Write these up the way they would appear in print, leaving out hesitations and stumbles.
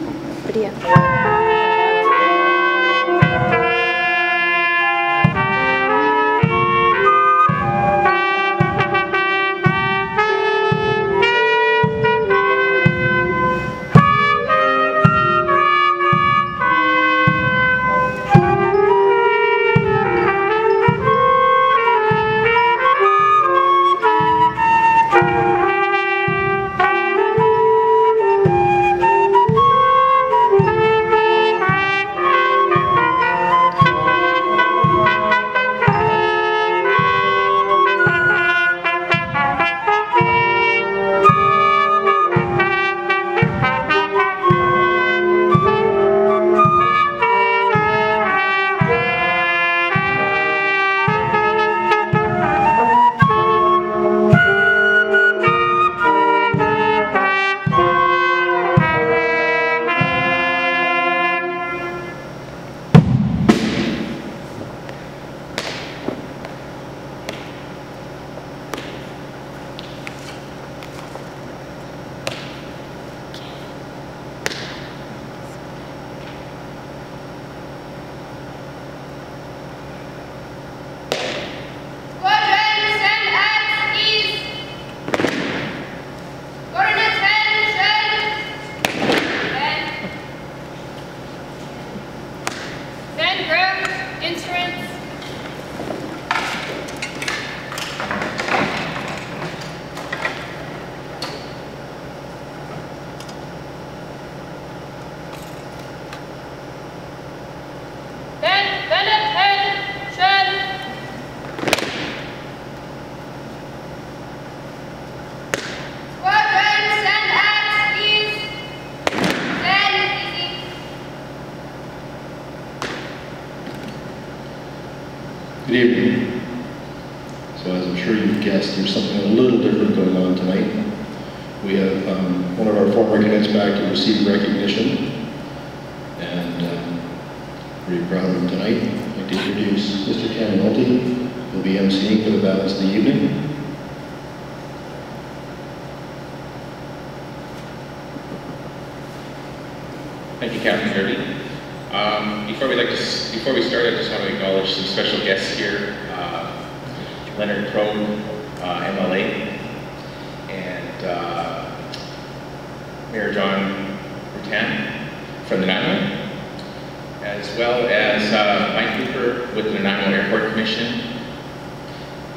Video. Good evening. So as I'm sure you've guessed, there's something a little different going on tonight. We have one of our former cadets back to receive recognition, and pretty proud of him tonight. I'd like to introduce Mr. Ken Nolte, who will be emceeing for the balance of the evening. Thank you, Captain Derby. Before we start, I just want to acknowledge some special guests here. Leonard Crow, MLA, and Mayor John Rutan from the Nanaimo, as well as Mike Cooper with the Nanaimo Airport Commission,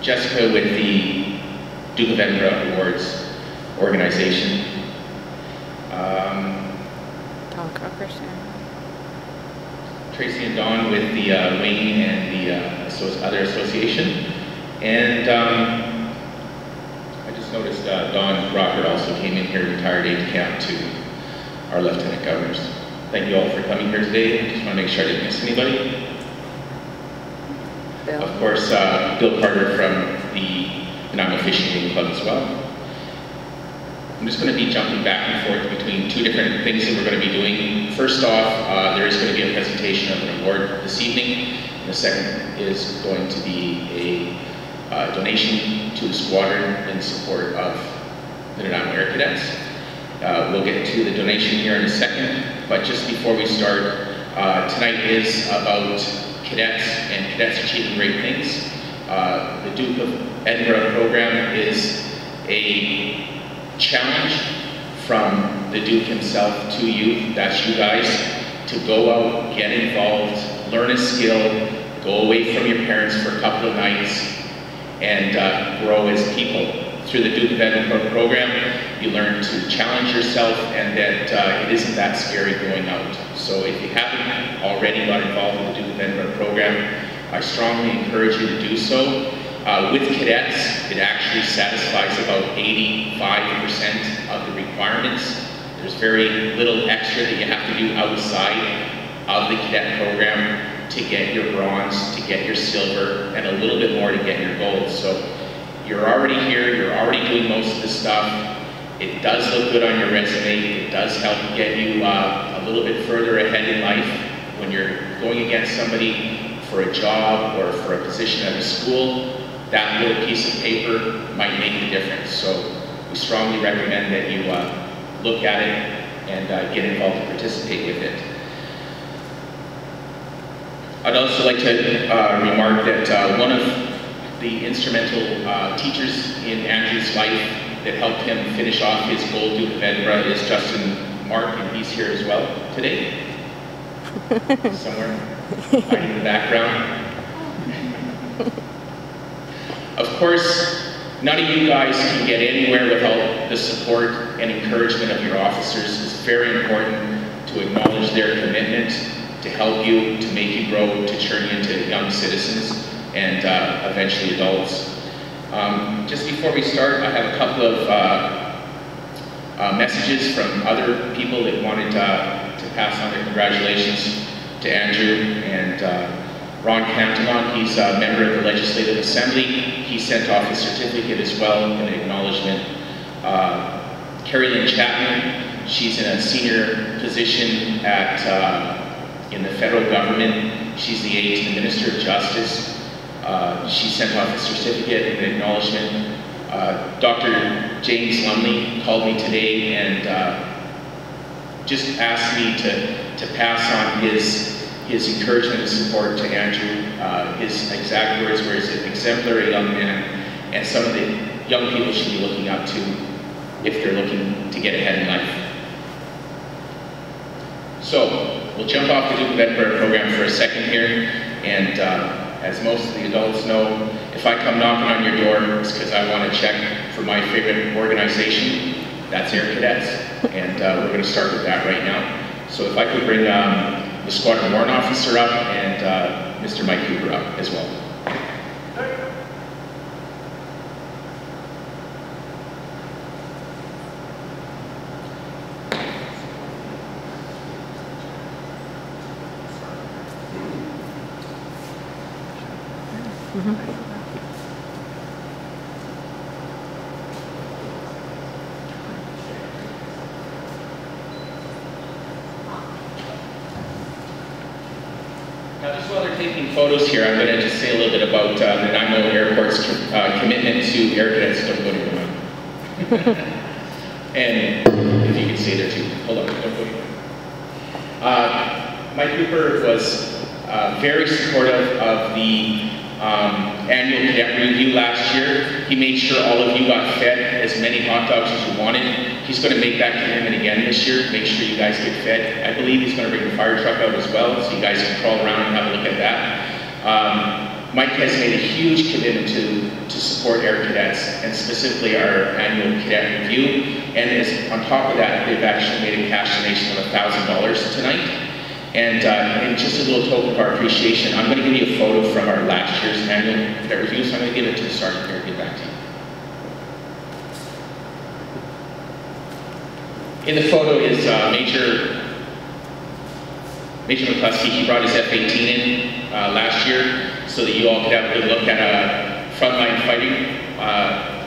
Jessica with the Duke of Edinburgh Awards organization, Tracy and Dawn with the Wayne and the other association. And I just noticed Don Rocker also came in here, retired aide-de-camp to our Lieutenant Governors. Thank you all for coming here today. I just want to make sure I didn't miss anybody. Bill. Of course, Bill Carter from the Nanaimo Fishing League Club as well. I'm just going to be jumping back and forth between two different things that we're going to be doing. First off, there is going to be a presentation of an award this evening. And the second is going to be a donation to the squadron in support of the Nanaimo Air Cadets. We'll get to the donation here in a second, but just before we start, tonight is about cadets and cadets achieving great things. The Duke of Edinburgh program is a challenge from the Duke himself to you, that's you guys, to go out, get involved, learn a skill, go away from your parents for a couple of nights, and grow as people. Through the Duke of Edinburgh program, you learn to challenge yourself and that it isn't that scary going out. So if you haven't already got involved in the Duke of Edinburgh program, I strongly encourage you to do so. With cadets, it actually satisfies about 85% of the requirements. There's very little extra that you have to do outside of the cadet program to get your bronze, to get your silver, and a little bit more to get your gold. So you're already here, you're already doing most of the stuff. It does look good on your resume. It does help get you a little bit further ahead in life when you're going against somebody for a job or for a position at a school. That little piece of paper might make a difference. So we strongly recommend that you look at it, and get involved and participate with it. I'd also like to remark that one of the instrumental teachers in Andrew's life that helped him finish off his Gold Duke of Edinburgh is Justin Mark, and he's here as well today. Somewhere hiding in the background. Of course, none of you guys can get anywhere without the support and encouragement of your officers. It's very important to acknowledge their commitment to help you, to make you grow, to turn you into young citizens and eventually adults. Just before we start, I have a couple of messages from other people that wanted to pass on their congratulations to Andrew and Ron Cantonon. He's a member of the Legislative Assembly. He sent off a certificate as well in acknowledgement. Carrie Lynn Chapman, she's in a senior position at in the federal government. She's the aide to the Minister of Justice. She sent off a certificate in acknowledgement. Dr. James Lumley called me today and just asked me to pass on his encouragement and support to Andrew. His exact words were, he's an exemplary young man and some of the young people should be looking up to if they're looking to get ahead in life. So, we'll jump off the Duke of Edinburgh program for a second here, and as most of the adults know, if I come knocking on your door, it's because I want to check for my favorite organization. That's Air Cadets, and we're going to start with that right now. So if I could bring the Squadron Warrant Officer up and Mr. Mike Cooper up as well. Now, just while they're taking photos here, I'm going to just say a little bit about Nanaimo Airport's commitment to Air Cadets. Don't go anywhere. And if you can stay there too. Hold on, don't go anywhere. Mike Cooper was very supportive of the annual cadet review last year. He made sure all of you got fed as many hot dogs as you wanted. He's going to make that commitment again this year, make sure you guys get fed. I believe he's going to bring the fire truck out as well, so you guys can crawl around and have a look at that. Mike has made a huge commitment to support Air Cadets, and specifically our annual cadet review. And on top of that, they've actually made a cash donation of $1,000 tonight. And just a little token of our appreciation, I'm going to give you a photo from our last year's annual cadet review, so I'm going to give it to the sergeant here and get back to you. In the photo is Major McCluskey. He brought his F-18 in last year so that you all could have a good look at a frontline fighting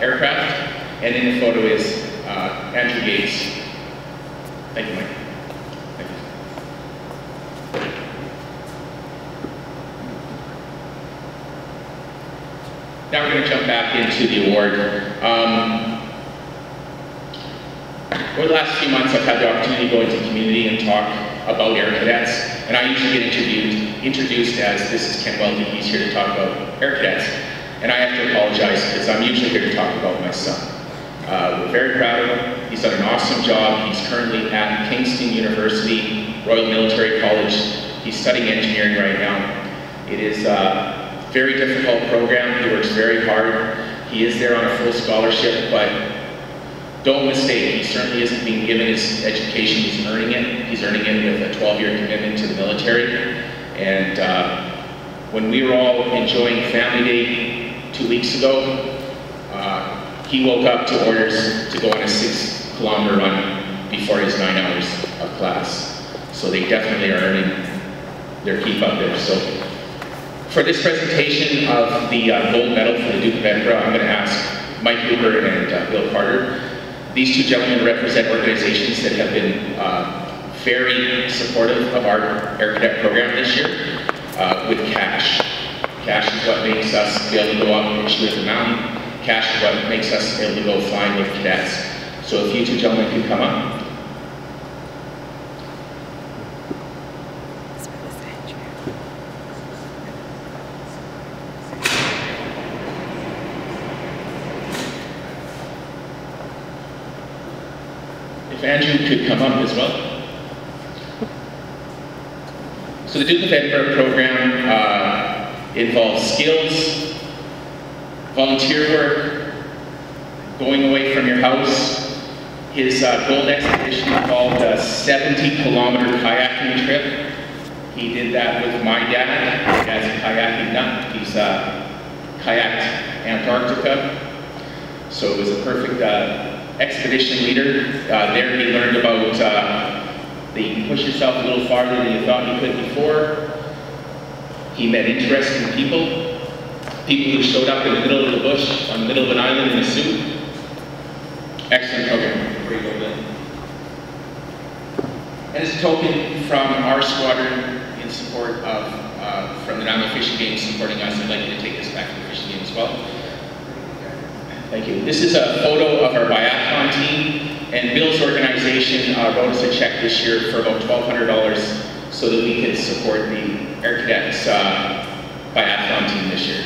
aircraft. And in the photo is Andrew Gates. Thank you, Mike. Thank you. Now we're going to jump back into the award. Over the last few months, I've had the opportunity to go into the community and talk about Air Cadets, and I usually get introduced as, this is Ken Welty, he's here to talk about Air Cadets. And I have to apologize because I'm usually here to talk about my son. We're very proud of him. He's done an awesome job. He's currently at Kingston University, Royal Military College. He's studying engineering right now. It is a very difficult program. He works very hard. He is there on a full scholarship, but don't mistake, he certainly isn't being given his education, he's earning it. He's earning it with a 12-year commitment to the military. And when we were all enjoying Family Day 2 weeks ago, he woke up to orders to go on a 6-kilometer run before his 9 hours of class. So they definitely are earning their keep up there. So for this presentation of the gold medal for the Duke of Edinburgh, I'm going to ask Mike Cooper and Bill Carter. These two gentlemen represent organizations that have been very supportive of our Air Cadet program this year with cash. Cash is what makes us be able to go up and shoot at the mountain. Cash is what makes us able to go flying with cadets. So if you two gentlemen could come up. If Andrew could come up as well. So the Duke of Edinburgh program involves skills, volunteer work, going away from your house. His gold expedition involved a 70-kilometer kayaking trip. He did that with my dad. My dad's a kayaking nut. He's kayaked Antarctica. So it was a perfect expedition leader. There he learned about that you can push yourself a little farther than you thought you could before. He met interesting people. People who showed up in the middle of the bush, on the middle of an island in a suit. Excellent program. Here you go, Bill. And as a token from our squadron in support of, from the Nanaimo Fishing Game supporting us, I'd like you to take this back to the fishing game as well. Thank you. This is a photo of our biathlon team, and Bill's organization wrote us a check this year for about $1,200 so that we could support the Air Cadets biathlon team this year.